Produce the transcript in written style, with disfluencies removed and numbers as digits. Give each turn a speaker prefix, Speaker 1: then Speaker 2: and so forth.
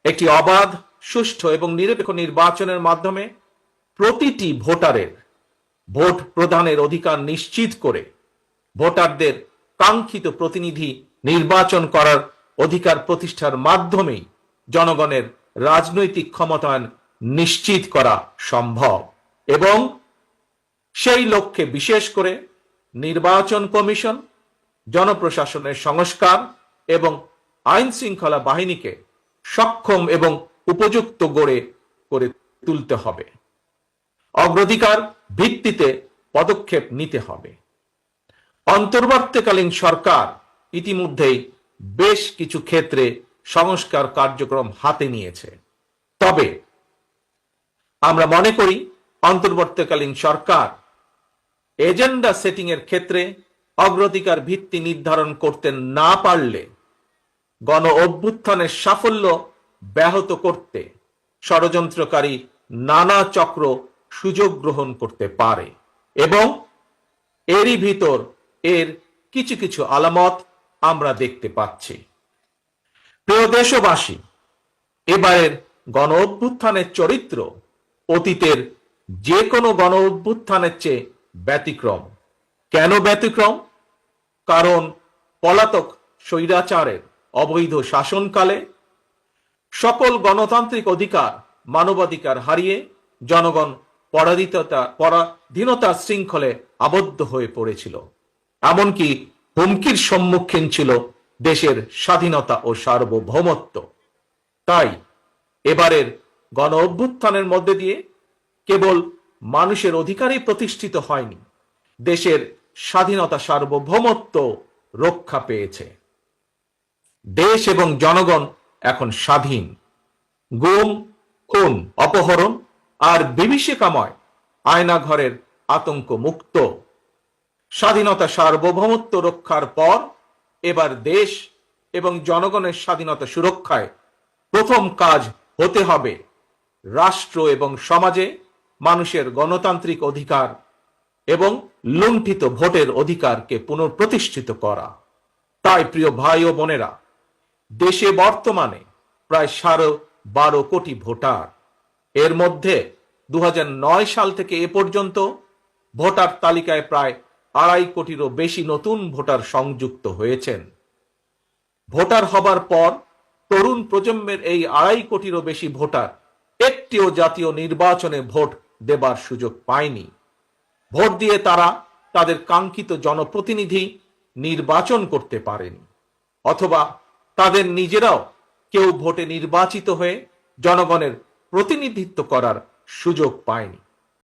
Speaker 1: একটি অবাধ, সুষ্ঠু এবং নিরপেক্ষ নির্বাচনের মাধ্যমে প্রতিটি ভোটারের ভোট প্রদানের অধিকার নিশ্চিত করে ভোটারদের কাঙ্ক্ষিত প্রতিনিধি নির্বাচন করার অধিকার প্রতিষ্ঠার মাধ্যমেই জনগণের রাজনৈতিক ক্ষমতায়ন নিশ্চিত করা সম্ভব। এবং সেই লক্ষ্যে বিশেষ করে নির্বাচন কমিশন, জনপ্রশাসনের সংস্কার এবং আইন শৃঙ্খলা বাহিনীকে সক্ষম এবং উপযুক্ত করে তুলতে হবে। অগ্রাধিকার ভিত্তিতে পদক্ষেপ নিতে হবে। অন্তর্বর্তীকালীন সরকার ইতিমধ্যেই বেশ কিছু ক্ষেত্রে সংস্কার কার্যক্রম হাতে নিয়েছে। তবে আমরা মনে করি অন্তর্বর্তীকালীন সরকার এজেন্ডা সেটিং এর ক্ষেত্রে অগ্রাধিকার ভিত্তি নির্ধারণ করতে না পারলে গণ অভ্যুত্থানের সাফল্য ব্যাহত করতে ষড়যন্ত্রকারী নানা চক্র সুযোগ গ্রহণ করতে পারে এবং এরই ভিতর এর কিছু কিছু আলামত আমরা দেখতে পাচ্ছি। প্রিয় দেশবাসী, এবারের গণ অভ্যুত্থানের চরিত্র অতীতের যে কোনো গণ অভ্যুত্থানের চেয়ে ব্যতিক্রম। কেন ব্যতিক্রম? কারণ পলাতক স্বৈরাচারের অবৈধ শাসনকালে সকল গণতান্ত্রিক অধিকার, মানবাধিকার হারিয়ে জনগণ পরাধীনতার শৃঙ্খলে আবদ্ধ হয়ে পড়েছিল। এমনকি হুমকির সম্মুখীন ছিল দেশের স্বাধীনতা ও সার্বভৌমত্ব। তাই এবারের গণ অভ্যুত্থানের মধ্যে দিয়ে কেবল মানুষের অধিকারই প্রতিষ্ঠিত হয়নি, দেশের স্বাধীনতা সার্বভৌমত্ব রক্ষা পেয়েছে। দেশ এবং জনগণ এখন স্বাধীন। গুম, খুন, অপহরণ আর বিভীষিকাময় আয়নাঘরের আতঙ্ক মুক্ত। স্বাধীনতা সার্বভৌমত্ব রক্ষার পর এবার দেশ এবং জনগণের স্বাধীনতা সুরক্ষায় প্রথম কাজ হতে হবে রাষ্ট্র এবং সমাজে মানুষের গণতান্ত্রিক অধিকার এবং লুণ্ঠিত ভোটের অধিকারকে পুনঃপ্রতিষ্ঠিত করা। তাই প্রিয় ভাই ও বোনেরা, দেশে বর্তমানে প্রায় 12.5 কোটি ভোটার। এর মধ্যে 2009 সাল থেকে এ পর্যন্ত ভোটার তালিকায় প্রায় 2.5 কোটিরও বেশি নতুন ভোটার সংযুক্ত হয়েছেন। ভোটার হবার পর তরুণ প্রজন্মের এই 2.5 কোটিরও বেশি ভোটার একটিও জাতীয় নির্বাচনে ভোট দেবার সুযোগ পায়নি। ভোট দিয়ে তারা তাদের কাঙ্ক্ষিত জনপ্রতিনিধি নির্বাচন করতে পারেনি, অথবা তাদের নিজেরাও কেউ ভোটে নির্বাচিত হয়ে জনগণের প্রতিনিধিত্ব করার সুযোগ পায়নি।